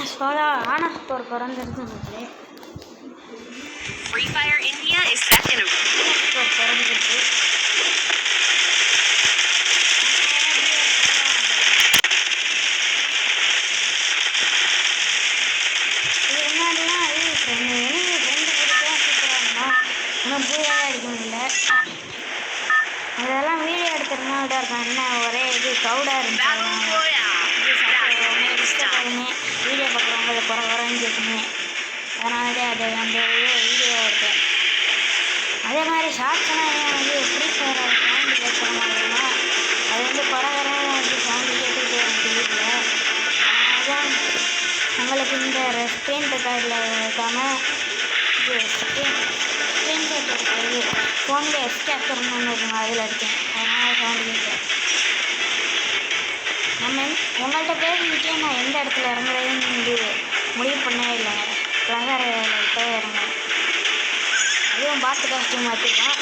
சோலா ஆனா ஸ்டோர் பிறந்திருக்கு. Free Fire India is set in a store பிறந்திருக்கு. இது முன்னாடிலாம் சூப்பராக இன்னும் பூயாவே அடிக்க முடியல. அதெல்லாம் வீடியோ எடுத்துருந்தா விட இருக்கும். என்ன ஒரே இது க்ரௌடாக இருந்துச்சு. வீடியோ பார்க்குறவங்க குறைன்னு கேட்குமே. அதனாலே அதை அந்த வீடியோ எடுத்தேன். அதே மாதிரி ஷார்ட்ஸ்னால் வந்து ஃப்ரீ ஃபயர் சவுண்டு கேட்குற மாதிரினா அது வந்து குறைன்னு வந்து சவுண்டு கேட்டுக்கிட்டே இருந்துச்சு வீட்டில். அதுதான் உங்களுக்கு இந்த ஸ்க்ரீன் ரெக்கார்டில் இருக்காமல் இது ஸ்க்ரீன் ஷாட் எடுக்கிறது ஃபோனில் எஸ்கேப்சர்னு ஒன்று இருக்குங்க, அதில் எடுத்தேன். அதனால் சவுண்டு கேட்குறேன். உங்கள்கிட்ட பேசிக்கிட்டே நான் எந்த இடத்துல இறங்குறதுன்னு முடிவு பண்ணவே இல்லைங்க. இப்போ இறங்குறேன். இதுவும் பாட்டு காஸ்டியூம் வச்சுருக்கேன்.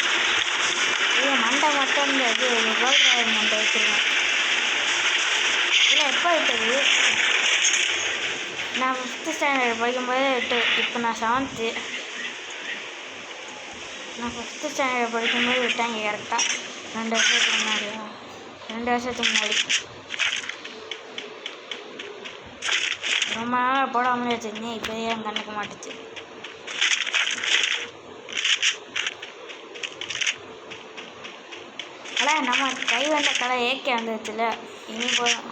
இது மண்டை மட்டும் இந்த இது கோல்ட் ராயல் மண்டை வச்சுருக்கேன். இல்லை எப்போ விட்டது? நான் 5th ஸ்டாண்டர்ட் படிக்கும்போது இப்போ நான் 7th. நான் 5th ஸ்டாண்டர்ட் படிக்கும்போது விட்டாங்க கரெக்டாக 2 வருஷத்துக்கு முன்னாடி. ரொம்ப நாள் போடாமலே வச்சுருந்தேன். இப்போ ஏன் கண்டுக்க மாட்டுச்சு. ஆனால் நம்ம கை வந்த கடை ஏக்கே வந்துச்சுல, இனி போதும்.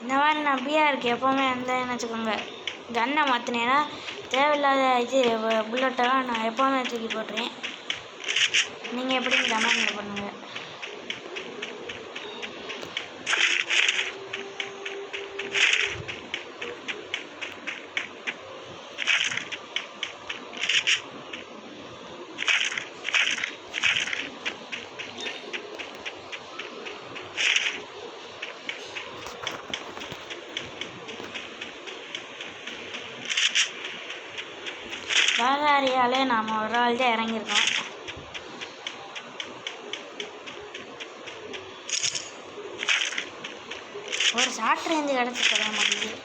இந்த மாதிரி நான் பிஆருக்கு எப்போவுமே வந்தேன்னு வச்சுக்கோங்க, கன்னை மாற்றினேன்னா தேவையில்லாத இது புல்லட்டெல்லாம் நான் எப்போவுமே தூக்கி போட்டுருவேன். நீங்கள் எப்படின்னு கமெண்ட்டில் பண்ணுங்கள். வேளாரியாலே நாம் ஒரு ஆள் தான் இறங்கியிருக்கோம். ஒரு ஷார்ட் ரேஞ்சு கிடச்சி தர மாட்டேங்குது.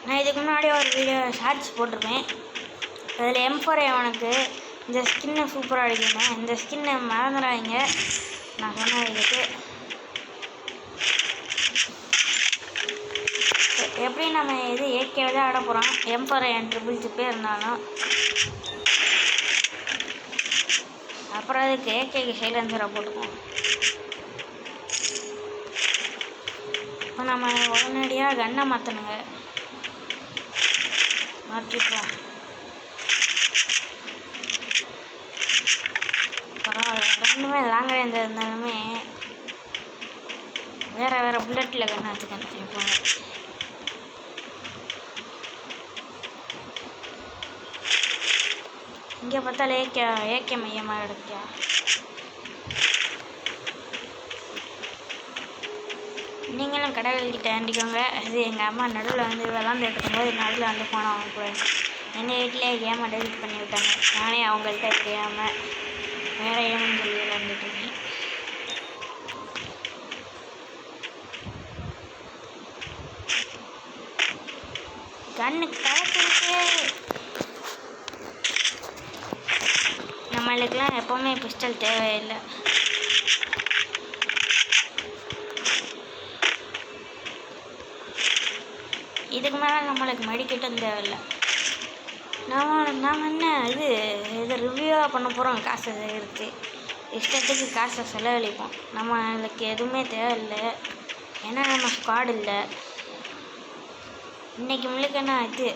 நான் இதுக்கு முன்னாடி ஒரு வீடியோ ஷார்ட்ஸ் போட்டிருப்பேன். அதில் M4A1க்கு இந்த ஸ்கின்னை சூப்பராக அடிக்கணும். இந்த ஸ்கின்னை மறந்துடாதீங்க. நான் சொன்னதுக்கு எப்படி நம்ம இது ஏகேவை தான் ஆட போகிறோம். M4A1 ட்ரிபிள் சிப்பே இருந்தாலும் அப்புறம் அதுக்கு ஏகேக்கு சைலன்சரை போட்டுக்குவோம். இப்போ நம்ம உடனடியாக கன்னை மாற்றணுங்க. மாற்றிப்போம். பரவாயில்ல, ரெண்டுமே லாங் ரேஞ்ச் இருந்தாலுமே வேறு புல்லட்டில் கண்ணை வச்சுக்கணும். இப்போ இங்கே பார்த்தாலே ஏகே மையமாக எடுக்கா. நீங்களும் கடவுள்கிட்ட வேண்டிக்கோங்க. அது எங்கள் அம்மா நடுவில் வந்து விளாண்டுட்டு இருக்கும்போது நடுவில் வந்து போனோம். அவங்க கூட எங்கள் வீட்டிலே கேமை டெலிட் பண்ணி விட்டாங்க. நானே அவங்கள்ட்ட தெரியாமல் வேறு ஏன்னு சொல்லி விளாண்டுட்டு இருக்கேன். கண்ணு கலக்கிட்டு நம்மளுக்கெல்லாம் எப்போவுமே பிஸ்டல் தேவையில்லை. இதுக்கு மேலே நம்மளுக்கு மெடிக்கெட்டும் தேவையில்லை. நாம் என்ன இது ரிவ்யூவாக பண்ண போகிறோம். காசு இருக்குது, இஷ்டத்துக்கு காசை செலவழிப்போம். நம்மளுக்கு எதுவுமே தேவையில்லை. ஏன்னா நம்ம ஸ்குவாட் இல்லை. இன்றைக்கி முழுக்கண்ணா இது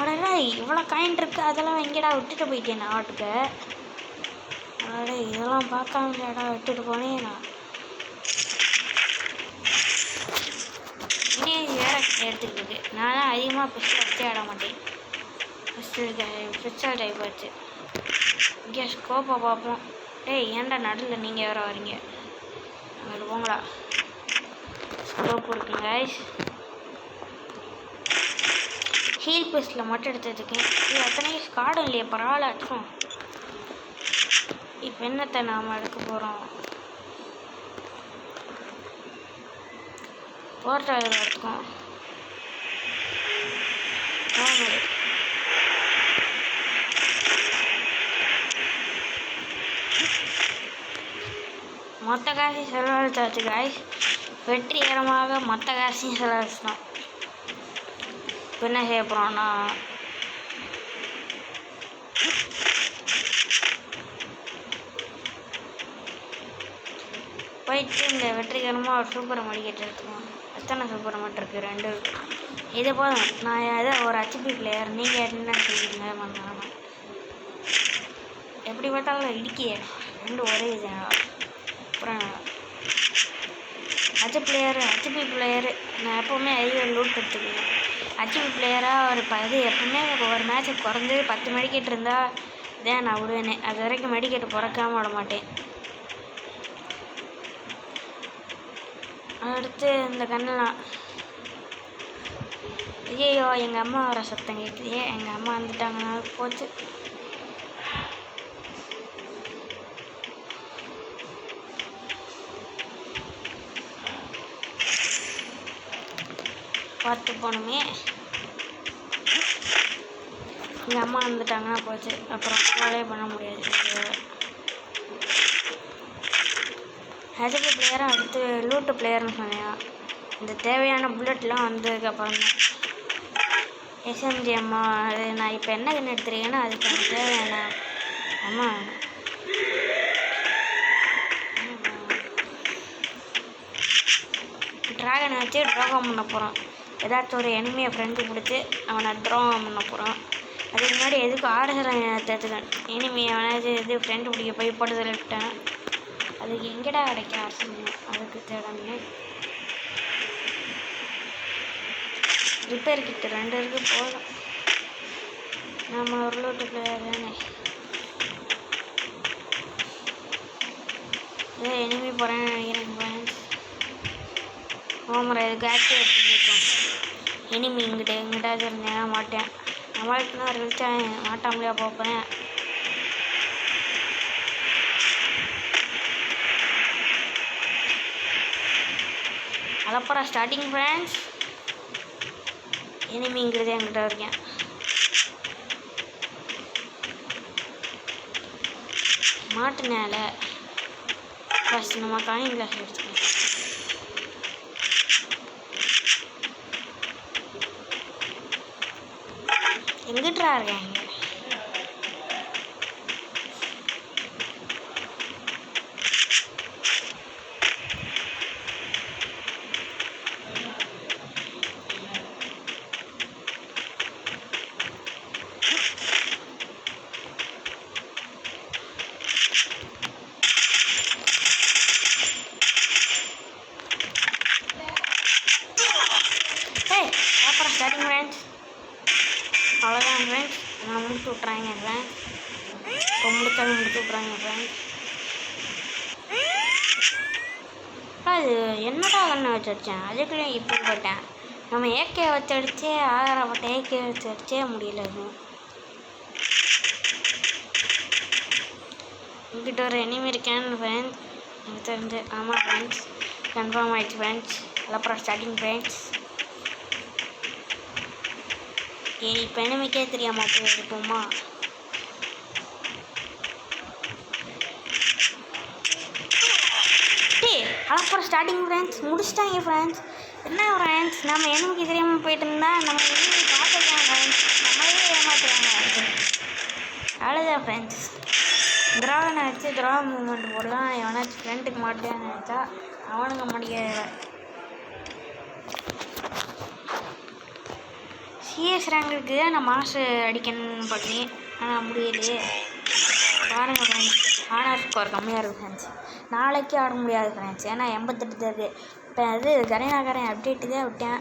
அதெல்லாம் இவ்வளோ காயின் இருக்குது. அதெல்லாம் எங்கேடா விட்டுட்டு போயிட்டேன் நான் ஆட்டுக்க. அதோட இதெல்லாம் பார்க்காம இல்லைடா விட்டுட்டு போனேன் நான். இனி வேறு எடுத்துக்கிட்டு நான் அதிகமாக பிஸ்டல் வச்சே ஆட மாட்டேன். பிஸ்டல் டைப் வச்சு இங்கே ஸ்கோப்பை பார்ப்போம். ஏன்டா நடுவில் நீங்கள் வேறு வரீங்க? அங்கே போங்களா. ஸ்கோப் இருக்குங்க. ஹீல் பீஸில் மட்டும் எடுத்துருக்கேன். இது அத்தனை கார்டும் இல்லையா, பரவாயில்ல எடுத்துக்கோம். இப்போ என்னத்தை நாம் எடுக்க போகிறோம்? போர்ட்டால் எடுத்துக்கோம். மொத்த காசையும் செலவழிச்சாச்சு காய்ஸ். வெற்றிகரமாக மொத்த காசையும் செலவழிச்சிட்டோம். இப்போ என்ன செய்ய போகிறோம்னா, போயிட்டு இந்த வெற்றிகரமாக ஒரு சூப்பர் மெடிக்கெட் எடுத்துக்கோம். எத்தனை சூப்பர் மெட் இருக்குது? 2 இருக்குது. இது போதும். நான் ஏதோ ஒரு ஹெச்பி பிளேயர், நீங்கள் என்ன செய்வீங்க பண்ணலாம். எப்படி பார்த்தாலும் இடிக்கிய 2 ஒரே இது. அப்புறம் ஹெச்பி பிளேயரு நான் எப்போவுமே அதிக லூட் எடுத்துக்குவேன். ஹெச்பி பிளேயராக ஒரு எப்பவுமே ஒரு மேட்ச்சுக்கு குறைஞ்சது 10 மெடிக்கெட் இருந்தால் தான் நான் விடுவேனே. அது வரைக்கும் மெடிக்கெட் பிறக்காமல் விட மாட்டேன். அடுத்து இந்த கண்ணெலாம், ஐயோ எங்கள் அம்மா வர சத்தம் கேட்குது. எங்கள் அம்மா வந்துட்டாங்கன்னா போச்சு. பார்த்து போகணுமே. எங்கள் அம்மா வந்துட்டாங்கன்னா போச்சு. அப்புறம் வேலையே பண்ண முடியாது. ஹெச்பி பிளேயரும் அடுத்து லூட்டு பிளேயர்னு சொன்னேன். இந்த தேவையான புல்லட்லாம் வந்ததுக்கப்புறம் தான் எஸ்எம்ஜி அம்மா. அது நான் இப்போ என்ன கன்று எடுத்துருக்கேன்னா அதுக்கு எனக்கு தேவையான அம்மா ட்ராகனை வச்சு ட்ரோகம் பண்ண போகிறோம். ஏதாச்சும் ஒரு எனிமையை ஃப்ரெண்டு பிடிச்சி அவனை ட்ரோகம் பண்ண போகிறோம். அதுக்கு முன்னாடி எதுக்கும் ஆடுகிறேன் எடுத்துக்கேன். எனிமையை அவனாச்சும் இது ஃப்ரெண்டு பிடிக்க போய் போட்டு சொல்லிவிட்டேன். அதுக்கு எங்கடா கிடைக்க அரசுங்க, அதுக்கு தேடணுமே. ரிப்பேர் கிட்ட 2 இருக்குது போதும். நம்ம ஒரு லூட்டு பிளேயர் தானே. ஏதோ எனிமி போகிறேன்னு நினைக்கிறேன் ஃப்ரெண்ட்ஸ். ஓமரை கேட்டு எடுத்துருக்கோம். எனிமி எங்கிட்டாச்சும் இருந்தேன்னா மாட்டேன். நம்மளுக்கு நான் ரில்ச்சேன் மாட்டாமலையா போகிறேன். அப்புறம் ஸ்டார்டிங் ஃப்ரெண்ட்ஸ். எனிமிங்கிறது என்கிட்ட இருக்கேன். மாட்டுனால ஃபஸ்ட் நம்ம காயின் கிளாஸ் எடுத்துக்கோம். எங்கிட்டா இருக்கேன் இங்கே? அப்புறம் ஸ்டார்டிங் ஃப்ரெண்ட்ஸ். அவ்வளோதான் ஃப்ரெண்ட்ஸ். நான் முடிச்சு விட்றாங்க ஃப்ரெண்ட்ஸ். இப்போ முடிச்சாலும் முடிச்சு விட்றாங்க ஃப்ரெண்ட்ஸ். அது என்னடா கண்ணை வச்சு அடித்தேன், அதுக்குள்ளேயும் இப்படி போட்டேன். நம்ம ஏகே வச்சு அடித்தே ஆகாரப்பட்ட ஏகே வச்சு அடித்தே முடியல. இங்கிட்ட ஒரு எனிமி இருக்கேன்னு ஃப்ரெண்ட்ஸ் எனக்கு தெரிஞ்சு. ஆமாம் ஃப்ரெண்ட்ஸ், கன்ஃபார்ம் ஆகிடுச்சு ஃப்ரெண்ட்ஸ். அப்புறம் ஸ்டார்டிங் ஃப்ரெண்ட்ஸ். இப்போ எனிமிக்கே தெரியாமல் போய் எடுப்போமா? அப்புறம் ஸ்டார்டிங் ஃப்ரெண்ட்ஸ் முடிச்சிட்டாங்க ஃப்ரெண்ட்ஸ். என்ன ஃப்ரெண்ட்ஸ், நம்ம எனிமிக்கு தெரியாமல் போயிட்டு இருந்தால் நம்ம எனிமி பார்த்துருக்காங்க ஃப்ரெண்ட்ஸ். நம்மளே ஏமாத்துறாங்க. அவ்வளோதான் ஃப்ரெண்ட்ஸ். திராகனை வச்சு திராக மூமெண்ட் போடலாம். எவனாச்சும் ஃப்ரெண்டுக்கு மாட்டேன்னு நினச்சா அவனுங்க முடியாது. சிஎஸ் ரேங்குக்கு தான் நான் மாசு அடிக்கணும்னு பார்த்தேன், ஆனால் முடியலையே. பாருங்கள் ஃப்ரெண்ட்ஸ், ஆனர் ஸ்கோர் கம்மியாக இருக்குது ஃப்ரெண்ட்ஸ். நாளைக்கு ஆட முடியாது ஃப்ரெண்ட்ஸ், ஏன்னா 88 தான் இருக்குது. இப்போ அது கரேனாக்காரன் அப்டேட்டு தான் விட்டேன்.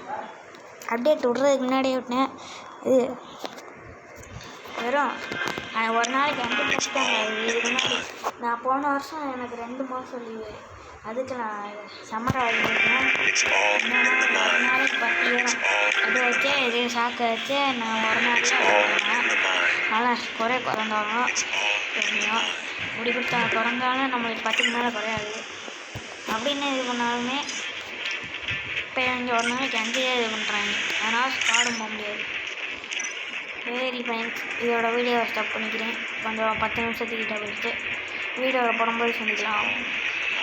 அப்டேட் விட்றதுக்கு முன்னாடியே விட்டேன். இது வெறும் ஒரு நாளைக்கு 5 மாதம் தான். இதுக்கு முன்னாடி நான் போன வருஷம் எனக்கு 2 மாதம் லீவு. அதுக்கு நான் சம்மரை வச்சுருக்கேன். It's all in the ஒரு mind. நாளைக்கு 10 ஏறும். அதை வச்சே இதே சாக்கை வச்சு நான் ஒரு It's நாளைக்கு all in the mind. நல்லா குறைந்தாலும் It's all in the எப்படியோ mind. இப்படி கொடுத்தா குறைந்தாலும் நம்மளுக்கு 10க்கு மேலே குறையாது. அப்படின்னு இது பண்ணாலுமே இப்போ இங்கே ஒரு நாளைக்கு 5 இது பண்ணுறாங்க. அதனால் ஸ்குவாடும் போக முடியாது. சரி ஃப்ரெண்ட்ஸ், இதோட வீடியோவை ஸ்டாப் பண்ணிக்கிறேன். கொஞ்சம் 10 நிமிஷத்துக்கிட்ட போயிட்டு வீடியோவை போடும்போது சந்திக்கலாம்.